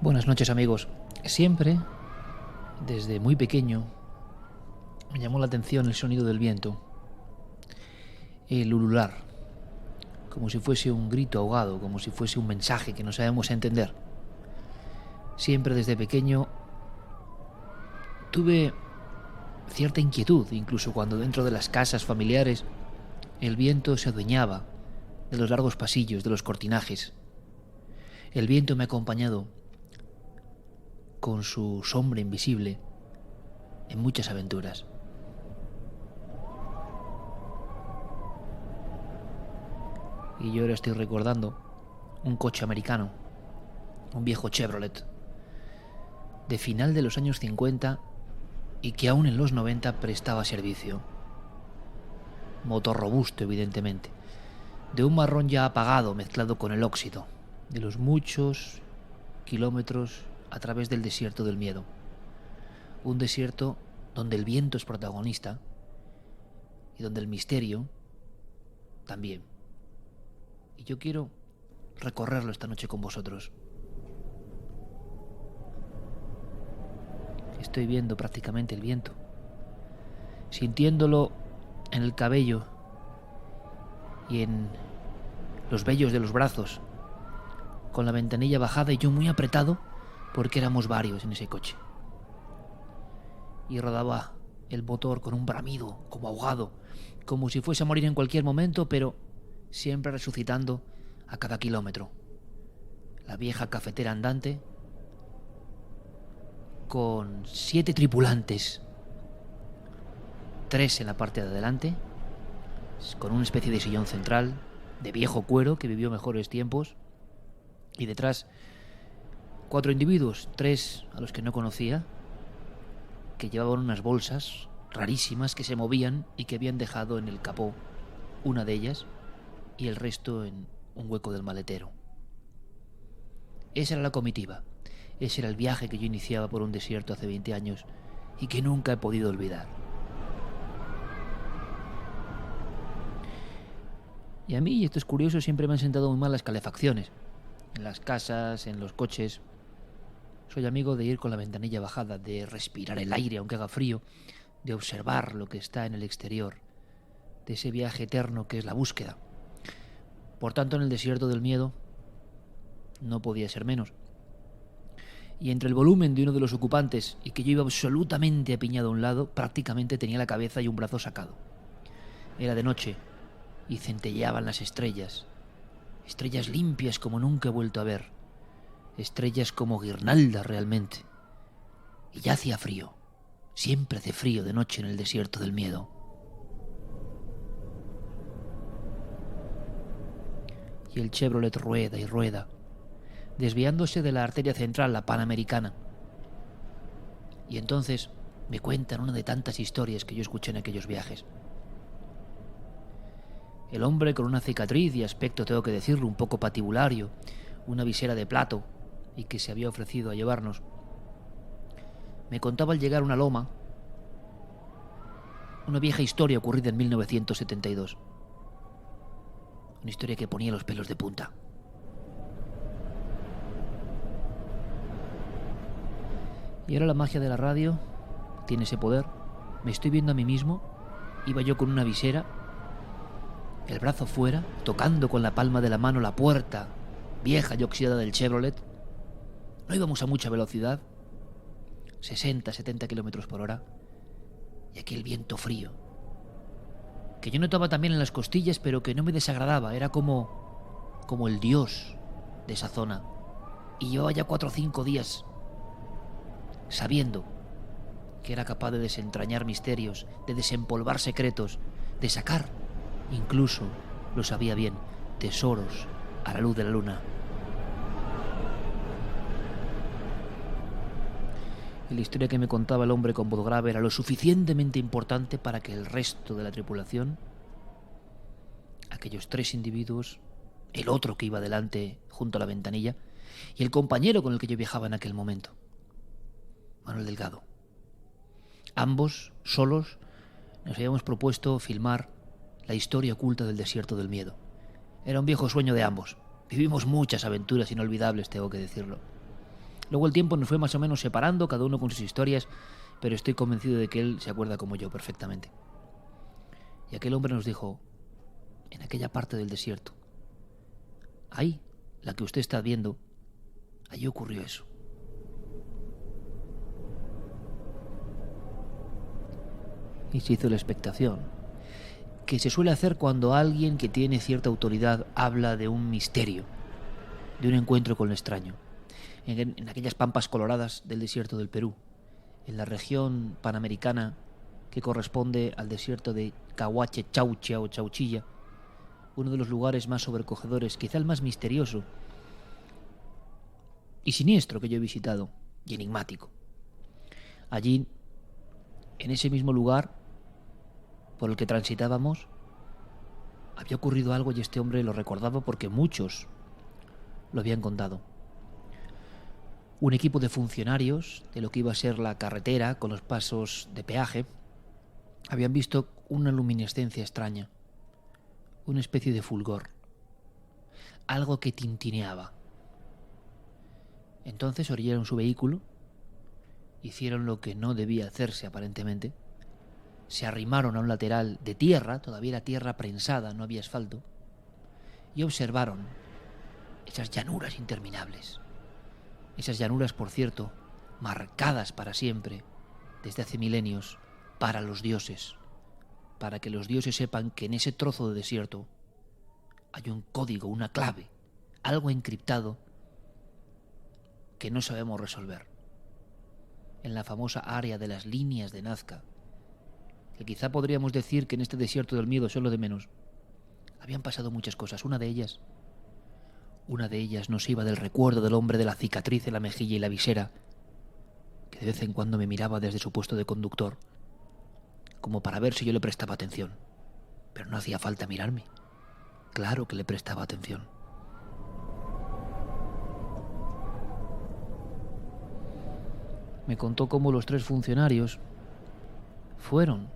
Buenas noches, amigos. Siempre, desde muy pequeño, me llamó la atención el sonido del viento, el ulular, como si fuese un grito ahogado, como si fuese un mensaje que no sabemos entender. Siempre desde pequeño tuve cierta inquietud, incluso cuando dentro de las casas familiares el viento se adueñaba de los largos pasillos, de los cortinajes. El viento me ha acompañado con su sombra invisible en muchas aventuras. Y yo ahora estoy recordando un coche americano, un viejo Chevrolet, de final de los años 50 y que aún en los 90 prestaba servicio. Motor robusto, evidentemente, de un marrón ya apagado mezclado con el óxido, de los muchos kilómetros a través del desierto del miedo. Un desierto donde el viento es protagonista y donde el misterio también. Y yo quiero recorrerlo esta noche con vosotros. Estoy viendo prácticamente el viento, sintiéndolo en el cabello y en los vellos de los brazos, con la ventanilla bajada y yo muy apretado porque éramos varios en ese coche. Y rodaba el motor con un bramido, como ahogado, como si fuese a morir en cualquier momento, pero siempre resucitando a cada kilómetro. La vieja cafetera andante con 7 tripulantes, 3 en la parte de adelante, con una especie de sillón central de viejo cuero que vivió mejores tiempos, y detrás 4 individuos, 3 a los que no conocía, que llevaban unas bolsas rarísimas que se movían y que habían dejado en el capó una de ellas y el resto en un hueco del maletero. Esa era la comitiva, ese era el viaje que yo iniciaba por un desierto hace 20 años y que nunca he podido olvidar. Y a mí, y esto es curioso, siempre me han sentado muy mal las calefacciones, en las casas, en los coches. Soy amigo de ir con la ventanilla bajada, de respirar el aire aunque haga frío, de observar lo que está en el exterior, de ese viaje eterno que es la búsqueda. Por tanto, en el desierto del miedo no podía ser menos. Y entre el volumen de uno de los ocupantes y que yo iba absolutamente apiñado a un lado, prácticamente tenía la cabeza y un brazo sacado. Era de noche y centelleaban las estrellas, estrellas limpias como nunca he vuelto a ver, estrellas como guirnaldas realmente. Y ya hacía frío, siempre hace frío de noche en el desierto del miedo. Y el Chevrolet rueda y rueda, desviándose de la arteria central, la Panamericana. Y entonces me cuentan una de tantas historias que yo escuché en aquellos viajes. El hombre con una cicatriz y aspecto, tengo que decirlo, un poco patibulario, una visera de plato, y que se había ofrecido a llevarnos, me contaba al llegar a una loma una vieja historia ocurrida en 1972. Una historia que ponía los pelos de punta. Y ahora la magia de la radio tiene ese poder. Me estoy viendo a mí mismo. Iba yo con una visera, el brazo fuera, tocando con la palma de la mano la puerta vieja y oxidada del Chevrolet. No íbamos a mucha velocidad, 60-70 kilómetros por hora, y aquel viento frío, que yo notaba también en las costillas, pero que no me desagradaba. Era como el dios de esa zona. Y llevaba ya 4 o 5 días sabiendo que era capaz de desentrañar misterios, de desempolvar secretos, de sacar, incluso, lo sabía bien, tesoros a la luz de la luna. Y la historia que me contaba el hombre con voz grave era lo suficientemente importante para que el resto de la tripulación, aquellos 3 individuos, el otro que iba delante junto a la ventanilla y el compañero con el que yo viajaba en aquel momento, Manuel Delgado, ambos, solos, nos habíamos propuesto filmar la historia oculta del desierto del miedo. Era un viejo sueño de ambos. Vivimos muchas aventuras inolvidables, tengo que decirlo. Luego el tiempo nos fue más o menos separando, cada uno con sus historias, pero estoy convencido de que él se acuerda como yo perfectamente. Y aquel hombre nos dijo, en aquella parte del desierto, ahí, la que usted está viendo, allí ocurrió eso. Y se hizo la expectación, que se suele hacer cuando alguien que tiene cierta autoridad habla de un misterio, de un encuentro con lo extraño. En aquellas pampas coloradas del desierto del Perú, en la región panamericana que corresponde al desierto de Cahuache Chaucha o Chauchilla, uno de los lugares más sobrecogedores, quizá el más misterioso y siniestro que yo he visitado, y enigmático. Allí, en ese mismo lugar por el que transitábamos, había ocurrido algo y este hombre lo recordaba porque muchos lo habían contado. Un equipo de funcionarios de lo que iba a ser la carretera con los pasos de peaje habían visto una luminiscencia extraña, una especie de fulgor, algo que tintineaba. Entonces orillaron su vehículo, hicieron lo que no debía hacerse aparentemente, se arrimaron a un lateral de tierra, todavía era tierra prensada, no había asfalto, y observaron esas llanuras interminables. Esas llanuras, por cierto, marcadas para siempre, desde hace milenios, para los dioses, para que los dioses sepan que en ese trozo de desierto hay un código, una clave, algo encriptado que no sabemos resolver. En la famosa área de las líneas de Nazca, que quizá podríamos decir que en este desierto del miedo son lo de menos, habían pasado muchas cosas. Una de ellas nos iba del recuerdo del hombre de la cicatriz en la mejilla y la visera, que de vez en cuando me miraba desde su puesto de conductor, como para ver si yo le prestaba atención. Pero no hacía falta mirarme. Claro que le prestaba atención. Me contó cómo los 3 funcionarios fueron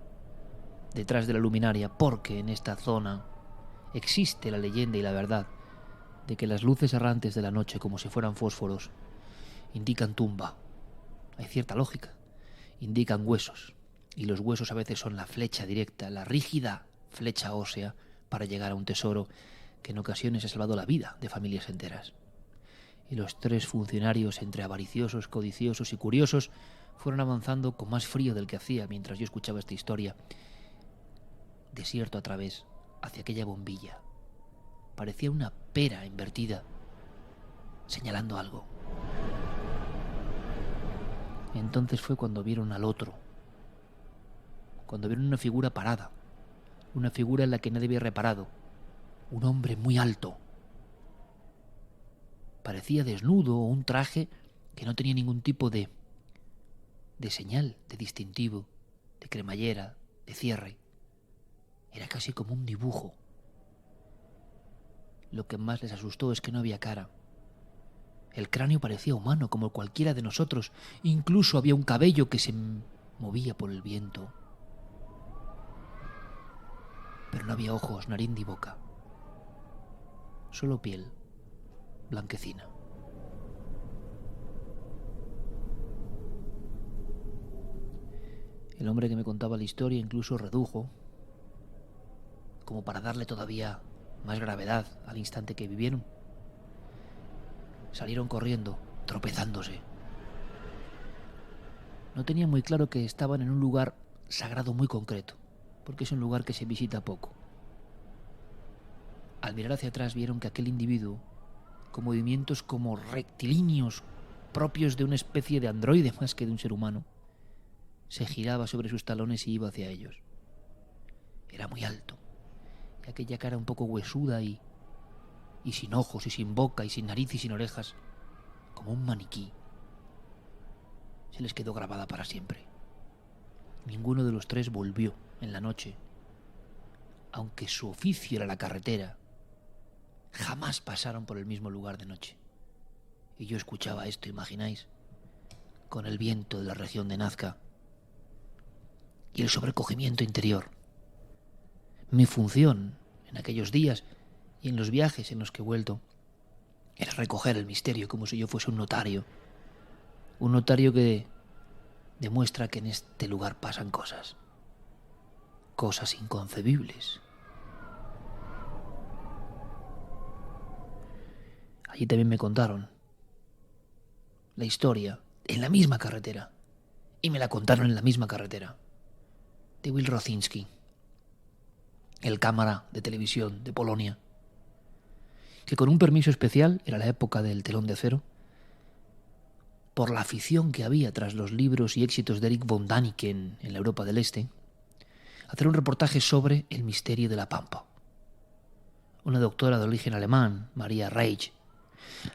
detrás de la luminaria porque en esta zona existe la leyenda y la verdad de que las luces errantes de la noche, como si fueran fósforos, indican tumba. Hay cierta lógica. Indican huesos. Y los huesos a veces son la flecha directa, la rígida flecha ósea para llegar a un tesoro que en ocasiones ha salvado la vida de familias enteras. Y los 3 funcionarios, entre avariciosos, codiciosos y curiosos, fueron avanzando con más frío del que hacía mientras yo escuchaba esta historia. Desierto a través, hacia aquella bombilla. Parecía una pera invertida, señalando algo. Entonces fue cuando vieron al otro, cuando vieron una figura parada, una figura en la que nadie había reparado, un hombre muy alto. Parecía desnudo o un traje que no tenía ningún tipo de señal, de distintivo, de cremallera, de cierre. Era casi como un dibujo. Lo que más les asustó es que no había cara. El cráneo parecía humano, como cualquiera de nosotros. Incluso había un cabello que se movía por el viento. Pero no había ojos, nariz ni boca. Solo piel, blanquecina. El hombre que me contaba la historia incluso redujo, como para darle todavía más gravedad al instante que vivieron. Salieron corriendo, tropezándose. No tenían muy claro que estaban en un lugar sagrado muy concreto, porque es un lugar que se visita poco. Al mirar hacia atrás vieron que aquel individuo, con movimientos como rectilíneos, propios de una especie de androide más que de un ser humano, se giraba sobre sus talones y iba hacia ellos. Era muy alto, y aquella cara un poco huesuda y sin ojos y sin boca y sin nariz y sin orejas, como un maniquí, se les quedó grabada para siempre. Ninguno de los 3 volvió en la noche. Aunque su oficio era la carretera, jamás pasaron por el mismo lugar de noche. Y yo escuchaba esto, imagináis, con el viento de la región de Nazca y el sobrecogimiento interior. Mi función en aquellos días y en los viajes en los que he vuelto era recoger el misterio como si yo fuese un notario Un notario que demuestra que en este lugar pasan cosas. Cosas inconcebibles. Allí también me contaron la historia en la misma carretera. Y me la contaron en la misma carretera. De Will Rosinski, el cámara de televisión de Polonia, que con un permiso especial, era la época del telón de acero, por la afición que había tras los libros y éxitos de Erich von Däniken en la Europa del Este, hacer un reportaje sobre el misterio de la Pampa. Una doctora de origen alemán, Maria Reich,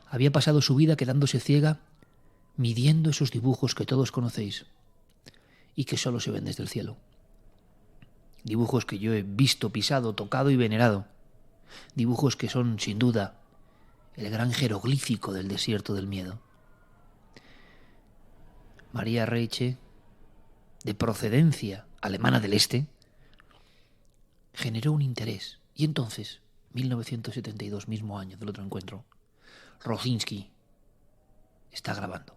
había pasado su vida quedándose ciega midiendo esos dibujos que todos conocéis y que solo se ven desde el cielo. Dibujos que yo he visto, pisado, tocado y venerado. Dibujos que son, sin duda, el gran jeroglífico del desierto del miedo. Maria Reich, de procedencia alemana del Este, generó un interés. Y entonces, 1972, mismo año del otro encuentro, Rosinski está grabando.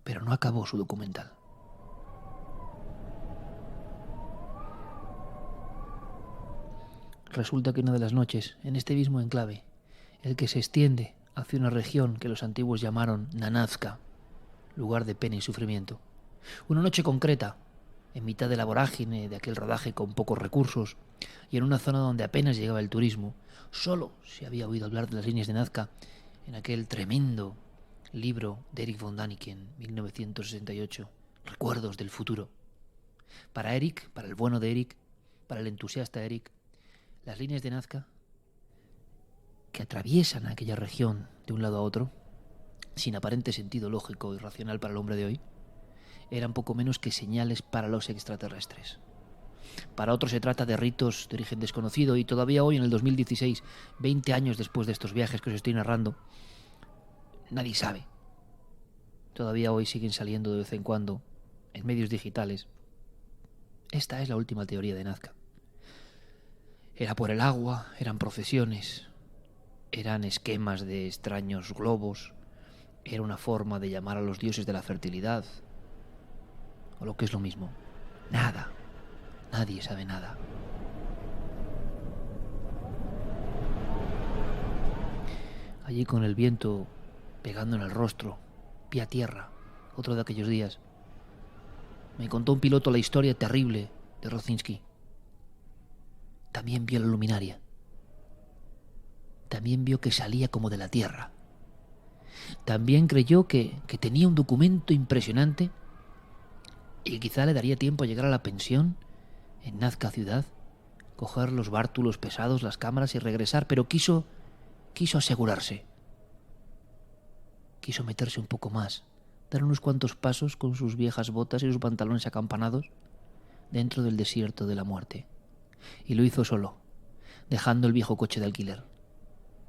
Pero no acabó su documental. Resulta que una de las noches, en este mismo enclave, el que se extiende hacia una región que los antiguos llamaron Nanazca, lugar de pena y sufrimiento, una noche concreta, en mitad de la vorágine de aquel rodaje con pocos recursos y en una zona donde apenas llegaba el turismo, solo se había oído hablar de las líneas de Nazca en aquel tremendo libro de Erich von Däniken, 1968, Recuerdos del futuro. Para Erich, para el bueno de Erich, para el entusiasta Erich, las líneas de Nazca que atraviesan aquella región de un lado a otro, sin aparente sentido lógico y racional para el hombre de hoy, eran poco menos que señales para los extraterrestres. Para otros se trata de ritos de origen desconocido y todavía hoy, en el 2016, 20 años después de estos viajes que os estoy narrando, nadie sabe. Todavía hoy siguen saliendo de vez en cuando en medios digitales. Esta es la última teoría de Nazca. Era por el agua, eran procesiones, eran esquemas de extraños globos, era una forma de llamar a los dioses de la fertilidad, o lo que es lo mismo, nada, nadie sabe nada. Allí con el viento pegando en el rostro, pie a tierra, otro de aquellos días, me contó un piloto la historia terrible de Rosinski. También vio la luminaria. También vio que salía como de la tierra. También creyó que tenía un documento impresionante y que quizá le daría tiempo a llegar a la pensión en Nazca ciudad, coger los bártulos pesados, las cámaras y regresar, pero quiso asegurarse. Quiso meterse un poco más, dar unos cuantos pasos con sus viejas botas y sus pantalones acampanados dentro del desierto de la muerte. Y lo hizo solo, dejando el viejo coche de alquiler.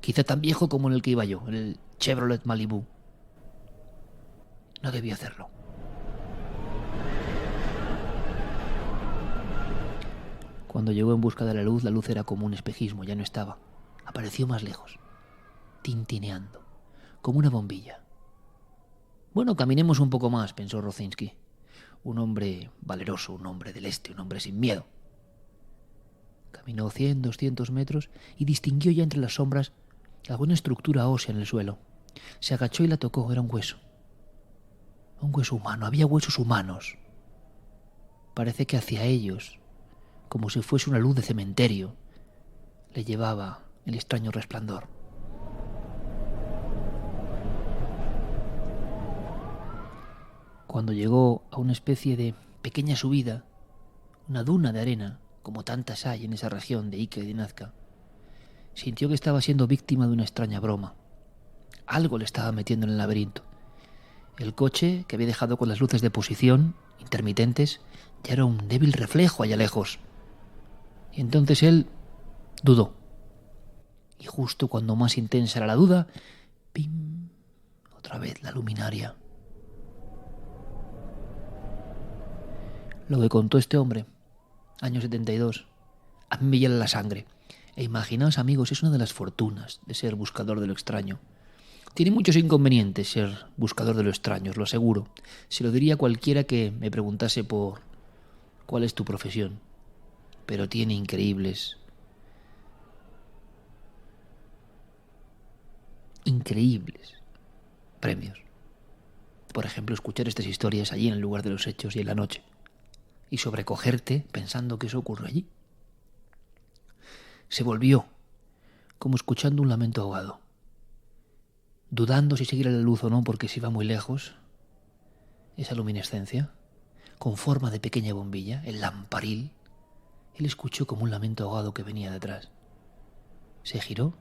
Quizá tan viejo como en el que iba yo, el Chevrolet Malibu. No debió hacerlo. Cuando llegó en busca de la luz era como un espejismo, ya no estaba. Apareció más lejos, tintineando, como una bombilla. Bueno, caminemos un poco más, pensó Rosinski. Un hombre valeroso, un hombre del este, un hombre sin miedo. Caminó 100, 200 metros y distinguió ya entre las sombras alguna estructura ósea en el suelo. Se agachó y la tocó, era un hueso. Un hueso humano, había huesos humanos. Parece que hacia ellos, como si fuese una luz de cementerio, le llevaba el extraño resplandor. Cuando llegó a una especie de pequeña subida, una duna de arena, como tantas hay en esa región de Ike y de Nazca, sintió que estaba siendo víctima de una extraña broma. Algo le estaba metiendo en el laberinto. El coche, que había dejado con las luces de posición, intermitentes, ya era un débil reflejo allá lejos. Y entonces él dudó. Y justo cuando más intensa era la duda, ¡pim!, otra vez la luminaria. Lo que contó este hombre, año 72, a mí me hiela la sangre. E imaginaos, amigos, es una de las fortunas de ser buscador de lo extraño. Tiene muchos inconvenientes ser buscador de lo extraño, os lo aseguro. Se lo diría a cualquiera que me preguntase por cuál es tu profesión. Pero tiene increíbles premios. Por ejemplo, escuchar estas historias allí en el lugar de los hechos y en la noche. Y sobrecogerte pensando que eso ocurre allí. Se volvió como escuchando un lamento ahogado, dudando si seguir a la luz o no porque se iba muy lejos. Esa luminescencia, con forma de pequeña bombilla, el lamparil, él escuchó como un lamento ahogado que venía detrás. Se giró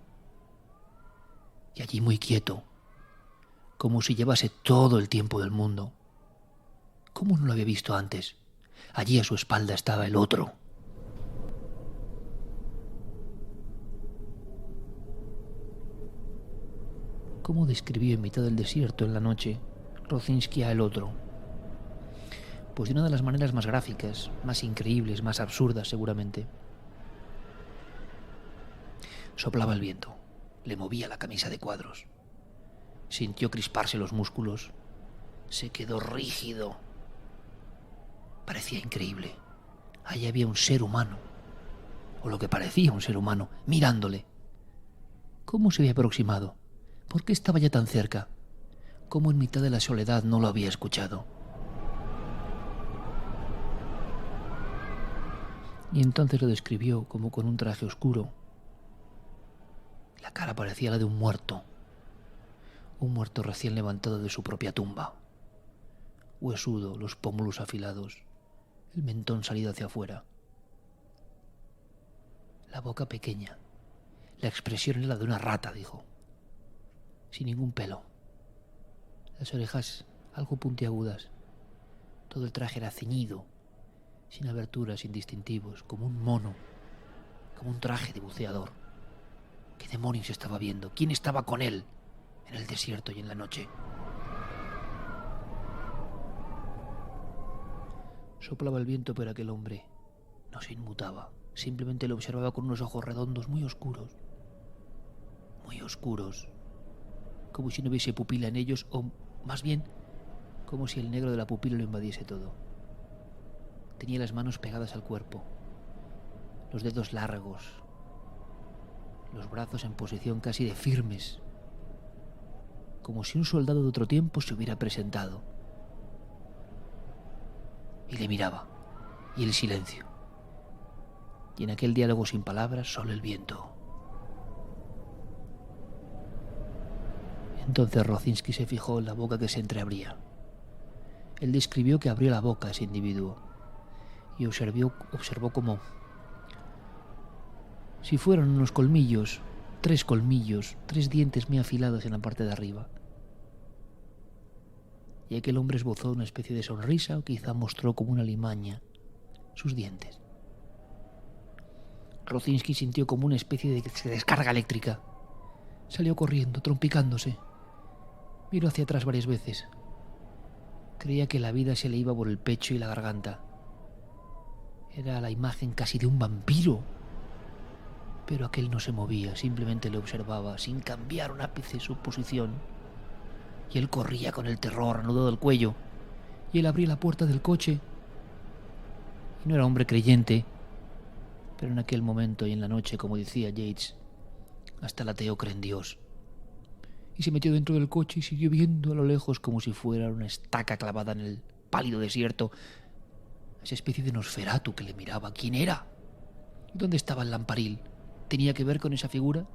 y allí muy quieto, como si llevase todo el tiempo del mundo. ¿Cómo no lo había visto antes? Allí a su espalda estaba el otro. ¿Cómo describió en mitad del desierto en la noche Rocinski a el otro? Pues de una de las maneras más gráficas, más increíbles, más absurdas seguramente. Soplaba el viento, le movía la camisa de cuadros. Sintió crisparse los músculos. Se quedó rígido. Parecía increíble. Allí había un ser humano, o lo que parecía un ser humano, mirándole. ¿Cómo se había aproximado? ¿Por qué estaba ya tan cerca? ¿Cómo en mitad de la soledad no lo había escuchado? Y entonces lo describió como con un traje oscuro. La cara parecía la de un muerto recién levantado de su propia tumba. Huesudo, los pómulos afilados, el mentón salido hacia afuera. La boca pequeña. La expresión era la de una rata, dijo. Sin ningún pelo. Las orejas algo puntiagudas. Todo el traje era ceñido, sin aberturas, sin distintivos, como un mono, como un traje de buceador. ¿Qué demonios estaba viendo? ¿Quién estaba con él en el desierto y en la noche? Soplaba el viento, pero aquel hombre no se inmutaba. Simplemente lo observaba con unos ojos redondos muy oscuros, como si no hubiese pupila en ellos, o más bien como si el negro de la pupila lo invadiese todo. Tenía las manos pegadas al cuerpo, los dedos largos, los brazos en posición casi de firmes, como si un soldado de otro tiempo se hubiera presentado. Y le miraba, y el silencio. Y en aquel diálogo sin palabras, solo el viento. Entonces Rocinski se fijó en la boca que se entreabría. Él describió que abrió la boca ese individuo y observó como si fueran unos colmillos, 3 dientes muy afilados en la parte de arriba. Y aquel hombre esbozó una especie de sonrisa o quizá mostró como una limaña sus dientes. Rocinski sintió como una especie de descarga eléctrica. Salió corriendo, trompicándose. Miró hacia atrás varias veces. Creía que la vida se le iba por el pecho y la garganta. Era la imagen casi de un vampiro. Pero aquel no se movía, simplemente le observaba, sin cambiar un ápice su posición. Y él corría con el terror anudado al cuello. Y él abría la puerta del coche. Y no era hombre creyente, pero en aquel momento y en la noche, como decía Yates, hasta el ateo cree en Dios. Y se metió dentro del coche y siguió viendo a lo lejos como si fuera una estaca clavada en el pálido desierto. Esa especie de Nosferatu que le miraba. ¿Quién era? ¿Y dónde estaba el lamparil? ¿Tenía que ver con esa figura?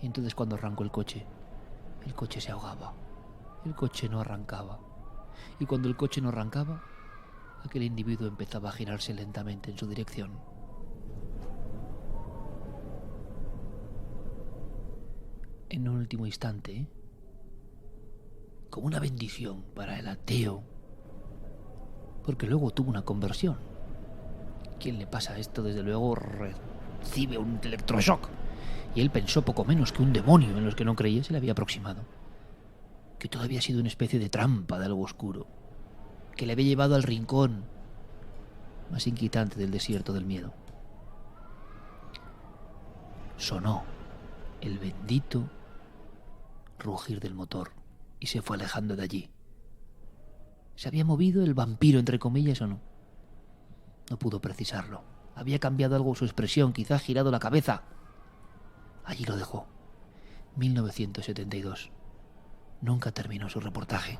Y entonces cuando arrancó el coche se ahogaba. El coche no arrancaba. Y cuando el coche no arrancaba, aquel individuo empezaba a girarse lentamente en su dirección. En un último instante, como una bendición para el ateo, porque luego tuvo una conversión. ¿Quién le pasa esto? Desde luego recibe un electroshock. Y él pensó poco menos que un demonio en los que no creía se le había aproximado. Que todo había sido una especie de trampa de algo oscuro. Que le había llevado al rincón más inquietante del desierto del miedo. Sonó el bendito rugir del motor y se fue alejando de allí. ¿Se había movido el vampiro, entre comillas, o no? No pudo precisarlo. Había cambiado algo su expresión, quizá girado la cabeza. Allí lo dejó. 1972. Nunca terminó su reportaje.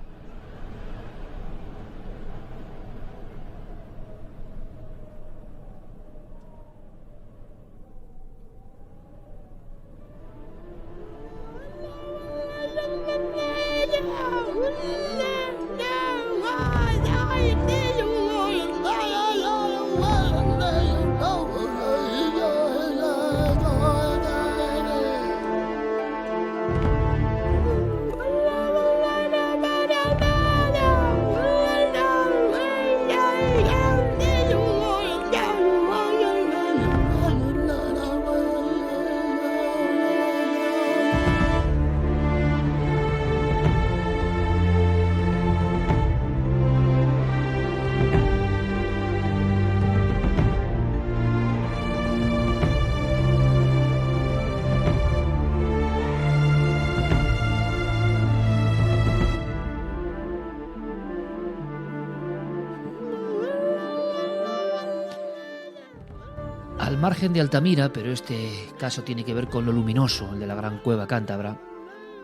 Al margen de Altamira, pero este caso tiene que ver con lo luminoso, el de la Gran Cueva Cántabra,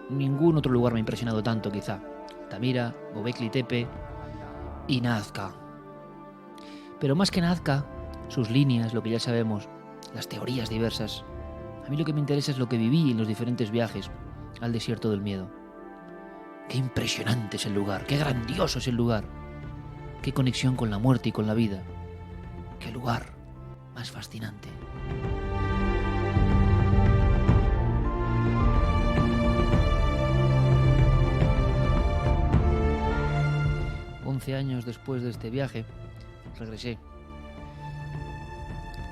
ningún otro lugar me ha impresionado tanto, quizá. Altamira, Göbekli Tepe y Nazca. Pero más que Nazca, sus líneas, lo que ya sabemos, las teorías diversas. A mí lo que me interesa es lo que viví en los diferentes viajes al desierto del miedo. Qué impresionante es el lugar, qué grandioso es el lugar, qué conexión con la muerte y con la vida, qué lugar más fascinante. Once años después de este viaje, regresé.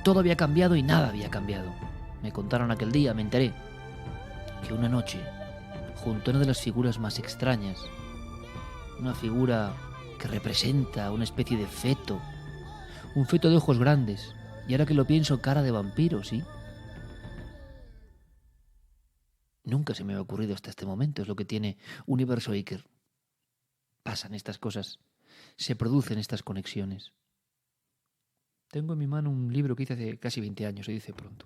Todo había cambiado y nada había cambiado. Me contaron aquel día, me enteré, que una noche, junto a una de las figuras más extrañas, una figura que representa una especie de feto, un feto de ojos grandes, y ahora que lo pienso, cara de vampiro, ¿sí? Nunca se me había ocurrido hasta este momento, es lo que tiene Universo Iker. Pasan estas cosas, se producen estas conexiones. Tengo en mi mano un libro que hice hace casi 20 años, se dice pronto.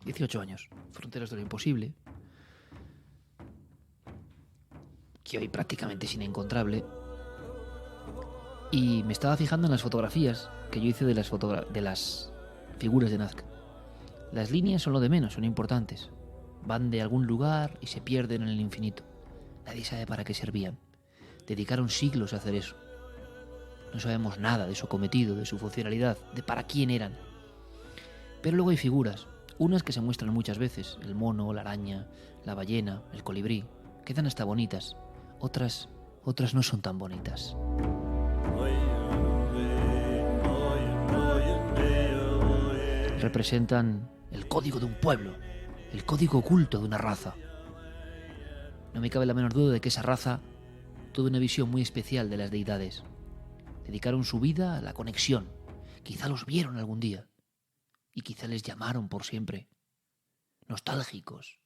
18 años, Fronteras de lo Imposible, que hoy prácticamente es inencontrable. Y me estaba fijando en las fotografías que yo hice de las figuras de Nazca. Las líneas son lo de menos, son importantes. Van de algún lugar y se pierden en el infinito. Nadie sabe para qué servían. Dedicaron siglos a hacer eso. No sabemos nada de su cometido, de su funcionalidad, de para quién eran. Pero luego hay figuras, unas que se muestran muchas veces, el mono, la araña, la ballena, el colibrí, quedan hasta bonitas. Otras no son tan bonitas. Representan el código de un pueblo, el código oculto de una raza. No me cabe la menor duda de que esa raza tuvo una visión muy especial de las deidades. Dedicaron su vida a la conexión. Quizá los vieron algún día y quizá les llamaron por siempre. Nostálgicos,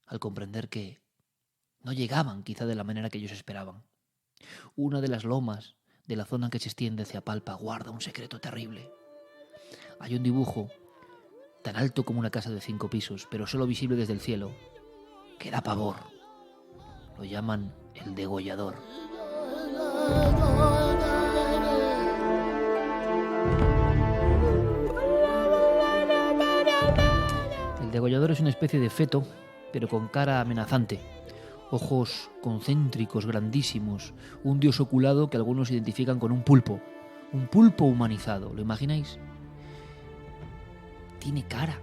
al comprender que no llegaban quizá de la manera que ellos esperaban. Una de las lomas de la zona que se extiende hacia Palpa guarda un secreto terrible. Hay un dibujo tan alto como una casa de 5 pisos, pero solo visible desde el cielo, que da pavor. Lo llaman el degollador. El degollador es una especie de feto, pero con cara amenazante. Ojos concéntricos, grandísimos, un dios oculado que algunos identifican con un pulpo humanizado, ¿lo imagináis? Tiene cara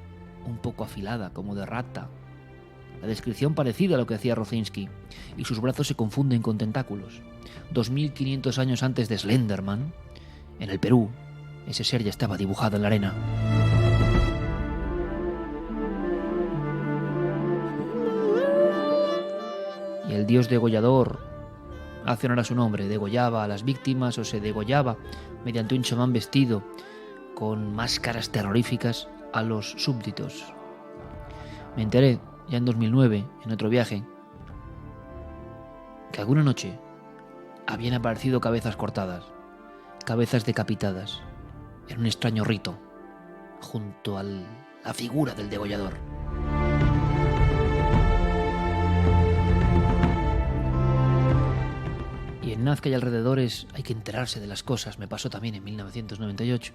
un poco afilada, como de rata. La descripción parecida a lo que hacía Rocinski, y sus brazos se confunden con tentáculos. 2500 años antes de Slenderman, en el Perú, ese ser ya estaba dibujado en la arena. Y el dios degollador hace honor a su nombre, degollaba a las víctimas o se degollaba mediante un chamán vestido con máscaras terroríficas a los súbditos. Me enteré ya en 2009, en otro viaje, que alguna noche habían aparecido cabezas cortadas, cabezas decapitadas, en un extraño rito, junto a la figura del degollador. Y en Nazca y alrededores hay que enterarse de las cosas. Me pasó también en 1998.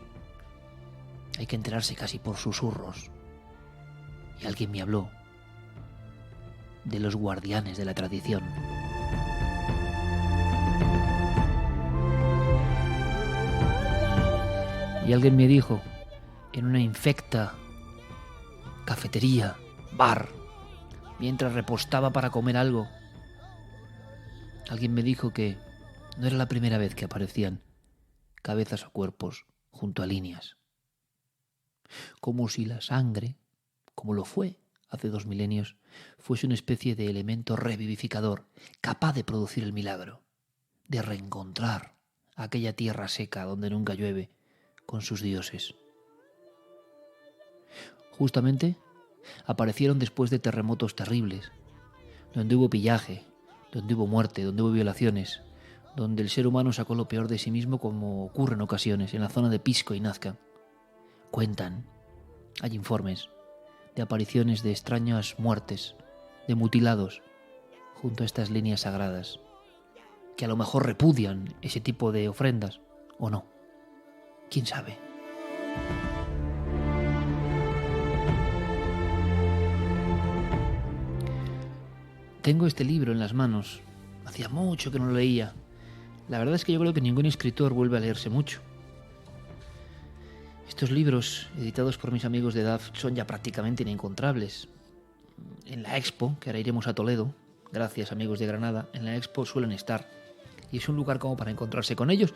Hay que enterarse casi por susurros. Y alguien me habló de los guardianes de la tradición. Y alguien me dijo, en una infecta cafetería, bar, mientras repostaba para comer algo, alguien me dijo que no era la primera vez que aparecían cabezas o cuerpos junto a líneas. Como si la sangre, como lo fue hace 2 milenios, fuese una especie de elemento revivificador, capaz de producir el milagro, de reencontrar aquella tierra seca donde nunca llueve con sus dioses. Justamente aparecieron después de terremotos terribles, donde hubo pillaje, donde hubo muerte, donde hubo violaciones, donde el ser humano sacó lo peor de sí mismo, como ocurre en ocasiones en la zona de Pisco y Nazca. Cuentan, hay informes de apariciones de extrañas muertes, de mutilados, junto a estas líneas sagradas, que a lo mejor repudian ese tipo de ofrendas, o no. ¿Quién sabe? Tengo este libro en las manos. Hacía mucho que no lo leía. La verdad es que yo creo que ningún escritor vuelve a leerse mucho. Estos libros, editados por mis amigos de DAF, son ya prácticamente inencontrables. En la Expo, que ahora iremos a Toledo, gracias amigos de Granada, en la Expo suelen estar. Y es un lugar como para encontrarse con ellos,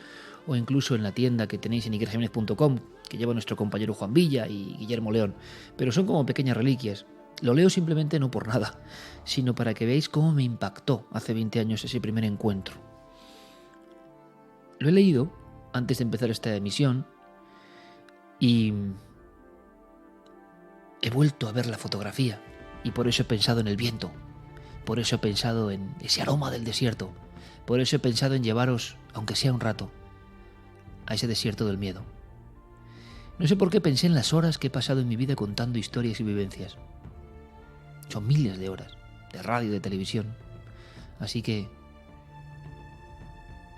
o incluso en la tienda que tenéis en ikerjimenez.com, que lleva nuestro compañero Juan Villa y Guillermo León. Pero son como pequeñas reliquias. Lo leo simplemente no por nada, sino para que veáis cómo me impactó hace 20 años ese primer encuentro. Lo he leído antes de empezar esta emisión y he vuelto a ver la fotografía, y por eso he pensado en el viento, por eso he pensado en ese aroma del desierto, por eso he pensado en llevaros, aunque sea un rato, a ese desierto del miedo. No sé por qué pensé en las horas que he pasado en mi vida contando historias y vivencias. Son miles de horas, de radio, de televisión. Así que,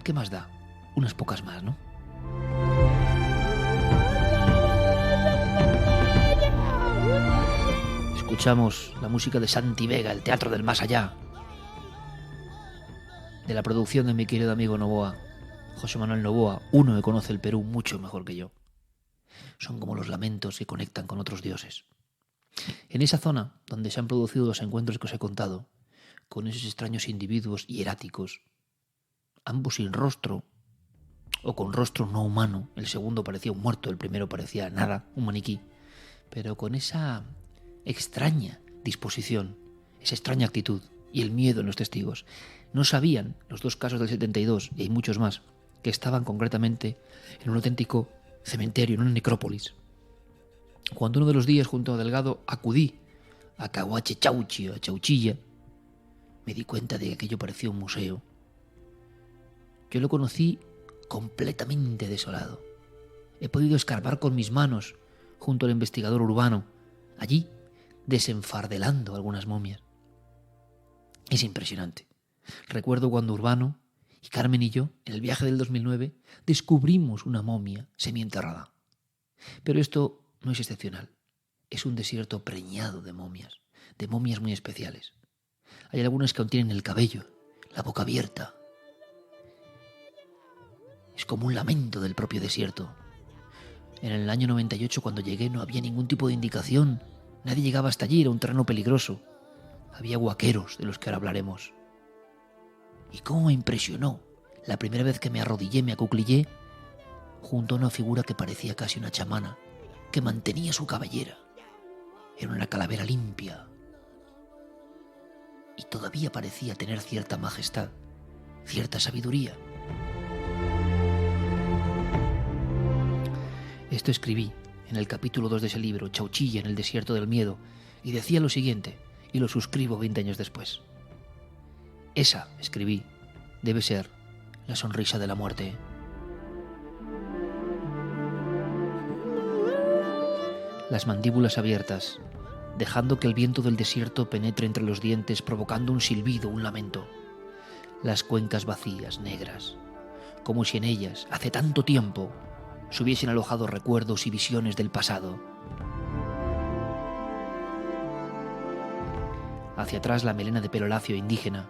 ¿qué más da? Unas pocas más, ¿no? Escuchamos la música de Santi Vega, el Teatro del Más Allá, de la producción de mi querido amigo Novoa, José Manuel Novoa, uno que conoce el Perú mucho mejor que yo. Son como los lamentos que conectan con otros dioses. En esa zona donde se han producido los encuentros que os he contado, con esos extraños individuos hieráticos, ambos sin rostro, o con rostro no humano, el segundo parecía un muerto, el primero parecía nada, un maniquí, pero con esa extraña disposición, esa extraña actitud y el miedo en los testigos. No sabían, los dos casos del 72, y hay muchos más, que estaban concretamente en un auténtico cementerio, en una necrópolis. Cuando uno de los días, junto a Delgado, acudí a Cahuache Chauchi, a Chauchilla, me di cuenta de que aquello parecía un museo. Yo lo conocí completamente desolado. He podido escarbar con mis manos junto al investigador urbano, allí desenfardelando algunas momias. Es impresionante. Recuerdo cuando Urbano y Carmen y yo, en el viaje del 2009, descubrimos una momia semienterrada. Pero esto no es excepcional. Es un desierto preñado de momias muy especiales. Hay algunas que aún tienen el cabello, la boca abierta. Es como un lamento del propio desierto. En el año 98, cuando llegué, no había ningún tipo de indicación. Nadie llegaba hasta allí, era un terreno peligroso. Había huaqueros, de los que ahora hablaremos. Y cómo me impresionó la primera vez que me arrodillé, me acuclillé junto a una figura que parecía casi una chamana, que mantenía su cabellera. Era una calavera limpia y todavía parecía tener cierta majestad, cierta sabiduría. Esto escribí en el capítulo 2 de ese libro, Chauchilla en el desierto del miedo, y decía lo siguiente, y lo suscribo 20 años después. Esa, escribí, debe ser la sonrisa de la muerte. Las mandíbulas abiertas, dejando que el viento del desierto penetre entre los dientes, provocando un silbido, un lamento. Las cuencas vacías, negras, como si en ellas, hace tanto tiempo, se hubiesen alojado recuerdos y visiones del pasado. Hacia atrás la melena de pelo lacio indígena,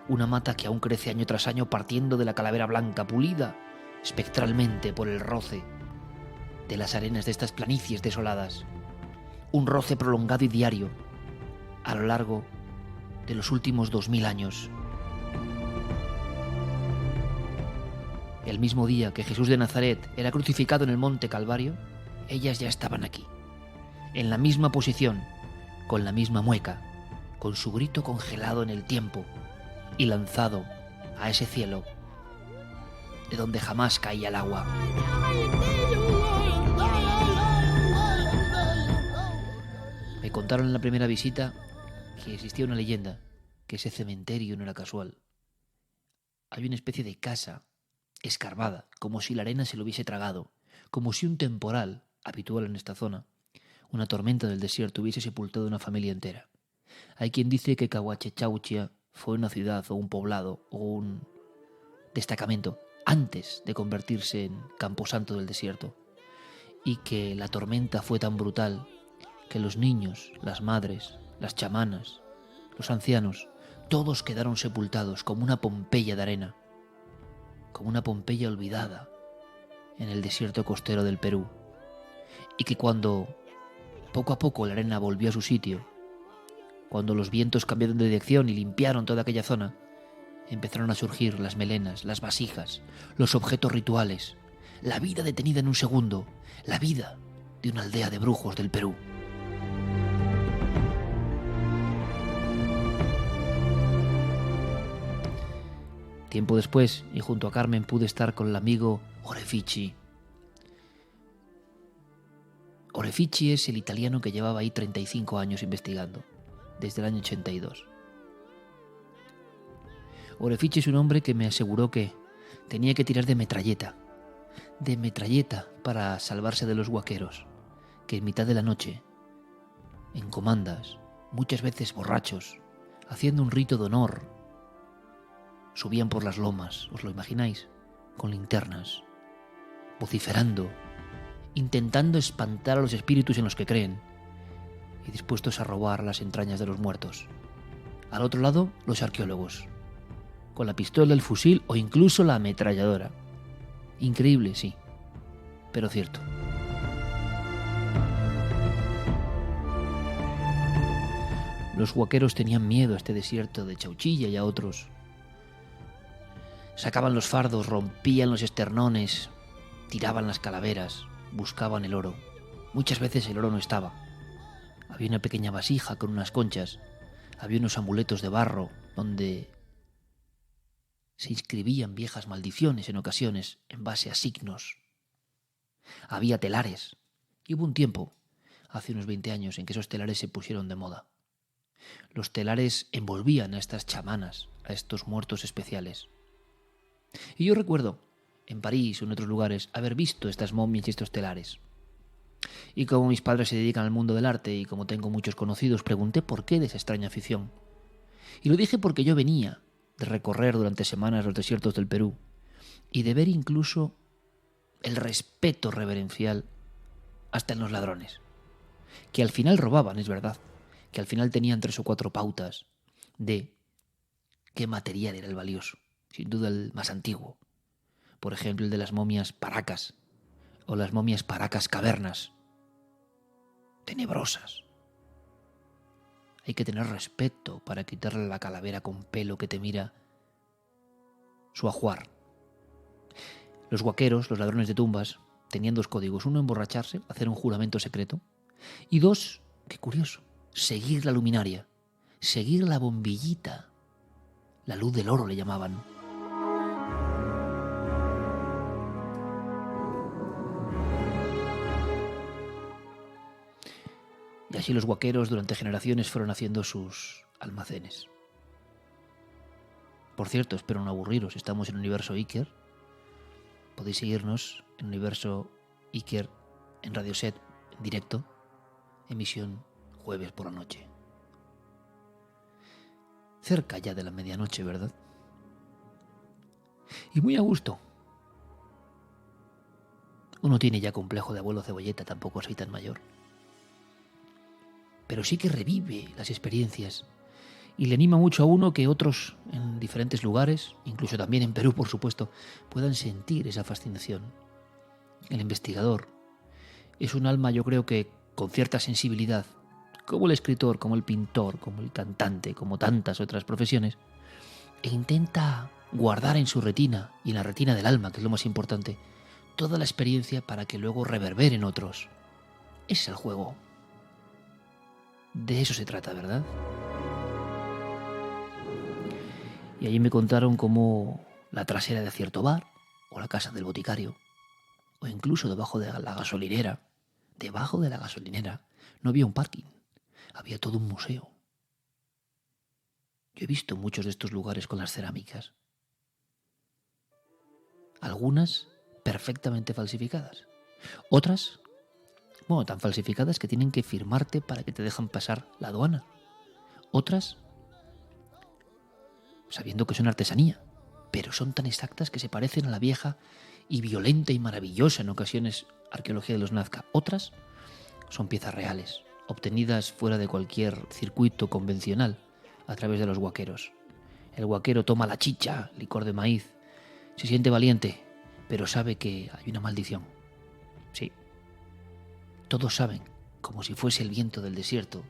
una mata que aún crece año tras año partiendo de la calavera blanca, pulida espectralmente por el roce de las arenas de estas planicies desoladas. Un roce prolongado y diario a lo largo de los últimos 2000 años. El mismo día que Jesús de Nazaret era crucificado en el monte Calvario, ellas ya estaban aquí, en la misma posición, con la misma mueca, con su grito congelado en el tiempo y lanzado a ese cielo de donde jamás caía el agua. Me contaron en la primera visita que existía una leyenda, que ese cementerio no era casual. Hay una especie de casa escarbada, como si la arena se lo hubiese tragado, como si un temporal, habitual en esta zona, una tormenta del desierto, hubiese sepultado una familia entera. Hay quien dice que Cahuachechauchia fue una ciudad o un poblado o un destacamento antes de convertirse en camposanto del desierto, y que la tormenta fue tan brutal que los niños, las madres, las chamanas, los ancianos, todos quedaron sepultados como una Pompeya de arena, como una Pompeya olvidada en el desierto costero del Perú, y que cuando poco a poco la arena volvió a su sitio, cuando los vientos cambiaron de dirección y limpiaron toda aquella zona, empezaron a surgir las melenas, las vasijas, los objetos rituales, la vida detenida en un segundo, la vida de una aldea de brujos del Perú. Tiempo después, y junto a Carmen, pude estar con el amigo Orefici. Orefici es el italiano que llevaba ahí 35 años investigando, desde el año 82. Orefici es un hombre que me aseguró que tenía que tirar de metralleta para salvarse de los huaqueros, que en mitad de la noche, en comandas, muchas veces borrachos, haciendo un rito de honor, subían por las lomas, ¿os lo imagináis? Con linternas, vociferando, intentando espantar a los espíritus en los que creen y dispuestos a robar las entrañas de los muertos. Al otro lado, los arqueólogos, con la pistola, el fusil o incluso la ametralladora. Increíble, sí, pero cierto. Los huaqueros tenían miedo a este desierto de Chauchilla y a otros. Sacaban los fardos, rompían los esternones, tiraban las calaveras, buscaban el oro. Muchas veces el oro no estaba. Había una pequeña vasija con unas conchas, había unos amuletos de barro donde se inscribían viejas maldiciones en ocasiones en base a signos. Había telares, y hubo un tiempo, hace unos 20 años, en que esos telares se pusieron de moda. Los telares envolvían a estas chamanas, a estos muertos especiales. Y yo recuerdo, en París o en otros lugares, haber visto estas momias y estos telares. Y como mis padres se dedican al mundo del arte y como tengo muchos conocidos, pregunté por qué de esa extraña afición. Y lo dije porque yo venía de recorrer durante semanas los desiertos del Perú y de ver incluso el respeto reverencial hasta en los ladrones, que al final robaban, es verdad, que al final tenían 3 o 4 pautas de qué material era el valioso, sin duda el más antiguo, por ejemplo el de las momias Paracas o las momias Paracas cavernas, tenebrosas. Hay que tener respeto para quitarle la calavera con pelo que te mira su ajuar. Los huaqueros, los ladrones de tumbas, tenían 2 códigos. Uno, emborracharse, hacer un juramento secreto. Y 2, qué curioso, seguir la luminaria, seguir la bombillita. La luz del oro le llamaban. Y así los huaqueros durante generaciones fueron haciendo sus almacenes. Por cierto, espero no aburriros, estamos en Universo Iker. Podéis seguirnos en Universo Iker en Radio Set, en directo, emisión jueves por la noche. Cerca ya de la medianoche, ¿verdad? Y muy a gusto. Uno tiene ya complejo de abuelo cebolleta, tampoco soy tan mayor. Pero sí que revive las experiencias y le anima mucho a uno que otros en diferentes lugares, incluso también en Perú, por supuesto, puedan sentir esa fascinación. El investigador es un alma, yo creo que con cierta sensibilidad, como el escritor, como el pintor, como el cantante, como tantas otras profesiones, e intenta guardar en su retina y en la retina del alma, que es lo más importante, toda la experiencia para que luego reverbere en otros. Ese es el juego. De eso se trata, ¿verdad? Y allí me contaron cómo la trasera de cierto bar, o la casa del boticario, o incluso debajo de la gasolinera, no había un parking, había todo un museo. Yo he visto muchos de estos lugares con las cerámicas. Algunas perfectamente falsificadas. Otras, tan falsificadas que tienen que firmarte para que te dejan pasar la aduana. Otras, sabiendo que son artesanía, pero son tan exactas que se parecen a la vieja y violenta y maravillosa en ocasiones arqueología de los Nazca. Otras son piezas reales, obtenidas fuera de cualquier circuito convencional, a través de los huaqueros. El huaquero toma la chicha, licor de maíz, se siente valiente, pero sabe que hay una maldición. Sí, todos saben, como si fuese el viento del desierto,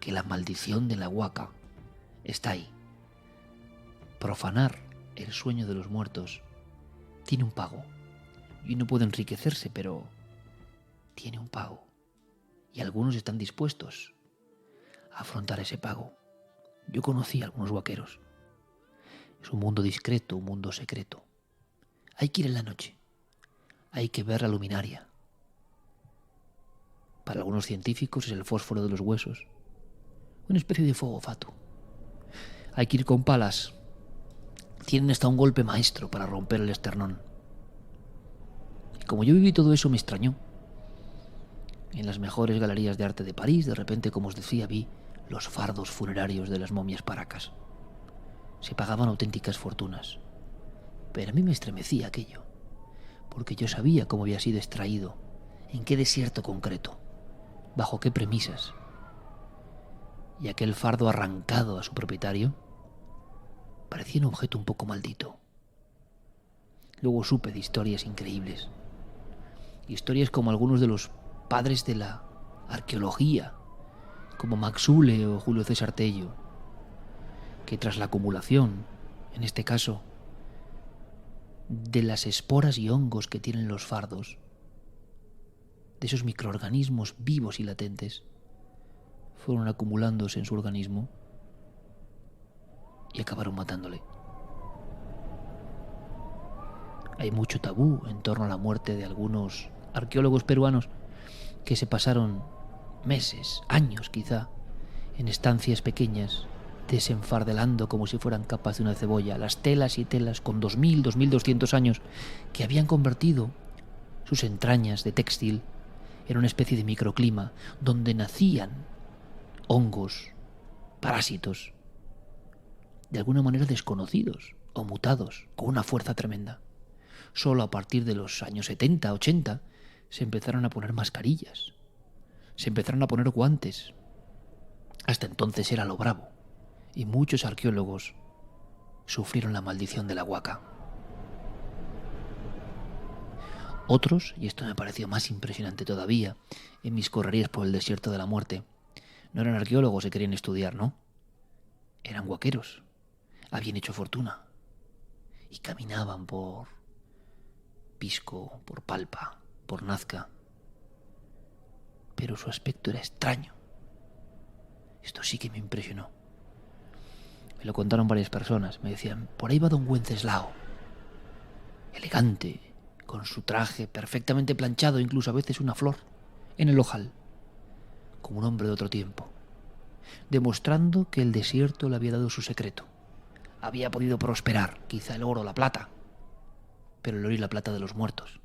que la maldición de la huaca está ahí. Profanar el sueño de los muertos tiene un pago. Y uno puede enriquecerse, pero tiene un pago. Y algunos están dispuestos a afrontar ese pago. Yo conocí a algunos huaqueros. Es un mundo discreto, un mundo secreto. Hay que ir en la noche. Hay que ver la luminaria. Para algunos científicos es el fósforo de los huesos. Una especie de fuego fatuo. Hay que ir con palas. Tienen hasta un golpe maestro para romper el esternón. Y como yo viví todo eso, me extrañó. En las mejores galerías de arte de París, de repente, como os decía, vi los fardos funerarios de las momias paracas. Se pagaban auténticas fortunas. Pero a mí me estremecía aquello, porque yo sabía cómo había sido extraído, en qué desierto concreto, bajo qué premisas. Y aquel fardo arrancado a su propietario parecía un objeto un poco maldito. Luego supe de historias increíbles. Historias como algunos de los padres de la arqueología, como Max Uhle o Julio César Tello, que tras la acumulación, en este caso, de las esporas y hongos que tienen los fardos, de esos microorganismos vivos y latentes, fueron acumulándose en su organismo y acabaron matándole. Hay mucho tabú en torno a la muerte de algunos arqueólogos peruanos que se pasaron meses, años quizá, en estancias pequeñas, desenfardelando como si fueran capas de una cebolla las telas y telas con 2000, 2200 años que habían convertido sus entrañas de textil en una especie de microclima donde nacían hongos, parásitos, de alguna manera desconocidos o mutados, con una fuerza tremenda. Solo a partir de los años 70, 80, se empezaron a poner mascarillas, se empezaron a poner guantes. Hasta entonces era lo bravo, y muchos arqueólogos sufrieron la maldición de la huaca. Otros, y esto me pareció más impresionante todavía, en mis correrías por el desierto de la muerte, no eran arqueólogos que querían estudiar, ¿no? Eran huaqueros, habían hecho fortuna, y caminaban por Pisco, por Palpa, por Nazca. Pero su aspecto era extraño. Esto sí que me impresionó. Me lo contaron varias personas. Me decían, por ahí va don Wenceslao. Elegante, con su traje perfectamente planchado, incluso a veces una flor en el ojal, como un hombre de otro tiempo, demostrando que el desierto le había dado su secreto, había podido prosperar, quizá el oro, la plata, pero el oro y la plata de los muertos.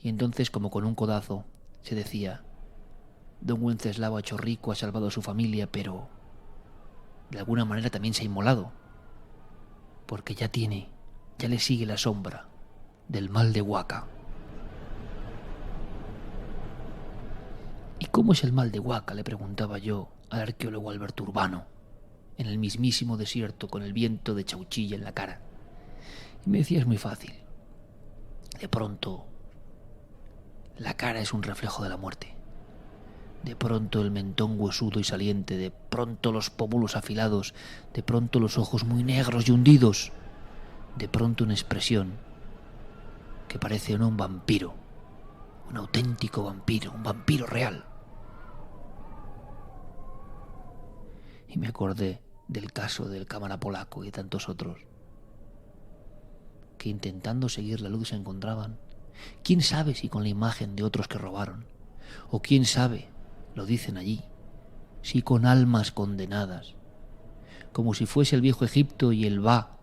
Y entonces, como con un codazo, se decía: don Wenceslao ha hecho rico, ha salvado a su familia, pero de alguna manera también se ha inmolado, porque ya le sigue la sombra del mal de Huaca. ¿Y cómo es el mal de Huaca?, le preguntaba yo al arqueólogo Alberto Urbano, en el mismísimo desierto con el viento de Chauchilla en la cara. Y me decía: es muy fácil. De pronto, la cara es un reflejo de la muerte. De pronto el mentón huesudo y saliente, de pronto los pómulos afilados, de pronto los ojos muy negros y hundidos, de pronto una expresión que parece un vampiro, un auténtico vampiro, un vampiro real. Y me acordé del caso del cámara polaco y de tantos otros, que intentando seguir la luz se encontraban, quién sabe si con la imagen de otros que robaron, o quién sabe, lo dicen allí, si con almas condenadas, como si fuese el viejo Egipto y el Ba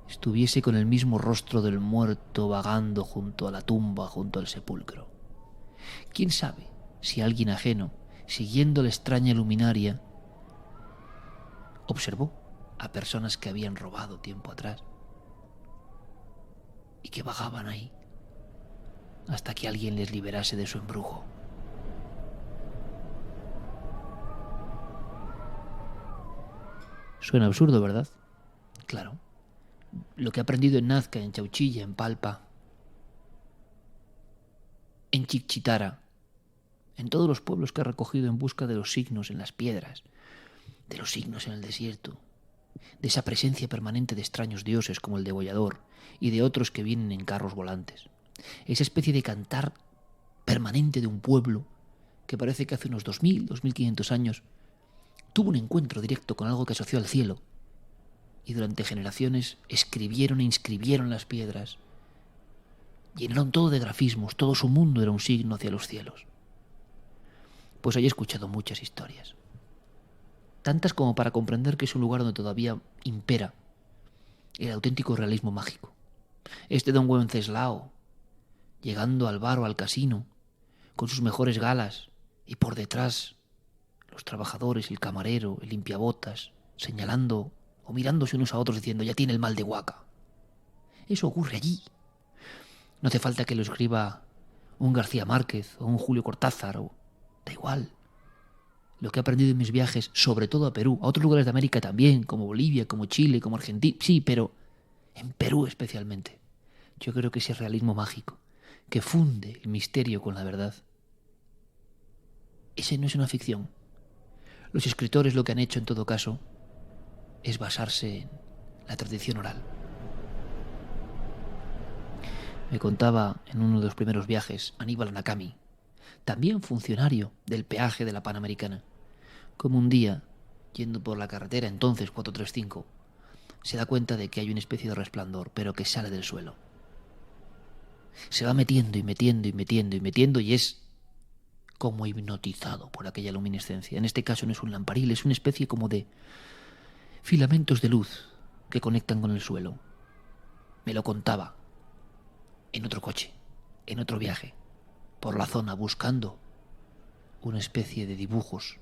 estuviese con el mismo rostro del muerto vagando junto a la tumba, junto al sepulcro. Quién sabe si alguien ajeno, siguiendo la extraña luminaria, observó a personas que habían robado tiempo atrás y que vagaban ahí hasta que alguien les liberase de su embrujo. Suena absurdo, ¿verdad? Claro. Lo que he aprendido en Nazca, en Chauchilla, en Palpa, en Chichitara, en todos los pueblos que he recogido en busca de los signos en las piedras, de los signos en el desierto, de esa presencia permanente de extraños dioses como el degollador y de otros que vienen en carros volantes. Esa especie de cantar permanente de un pueblo que parece que hace unos 2000, 2500 años tuvo un encuentro directo con algo que asoció al cielo y durante generaciones escribieron e inscribieron las piedras, llenaron todo de grafismos, todo su mundo era un signo hacia los cielos. Pues ahí he escuchado muchas historias, tantas como para comprender que es un lugar donde todavía impera el auténtico realismo mágico. Este don Wenceslao, llegando al bar o al casino, con sus mejores galas, y por detrás los trabajadores, el camarero, el limpiabotas, señalando o mirándose unos a otros diciendo: ya tiene el mal de Huaca. Eso ocurre allí. No hace falta que lo escriba un García Márquez o un Julio Cortázar, o da igual. Lo que he aprendido en mis viajes, sobre todo a Perú, a otros lugares de América también, como Bolivia, como Chile, como Argentina, sí, pero en Perú especialmente, yo creo que ese realismo mágico que funde el misterio con la verdad, ese no es una ficción. Los escritores lo que han hecho en todo caso es basarse en la tradición oral. Me contaba en uno de los primeros viajes Aníbal Nakami, también funcionario del peaje de la Panamericana, como un día, yendo por la carretera entonces 435, se da cuenta de que hay una especie de resplandor, pero que sale del suelo. Se va metiendo y metiendo y metiendo y metiendo y es como hipnotizado por aquella luminiscencia. En este caso no es un lamparil, es una especie como de filamentos de luz que conectan con el suelo. Me lo contaba en otro coche, en otro viaje, por la zona, buscando una especie de dibujos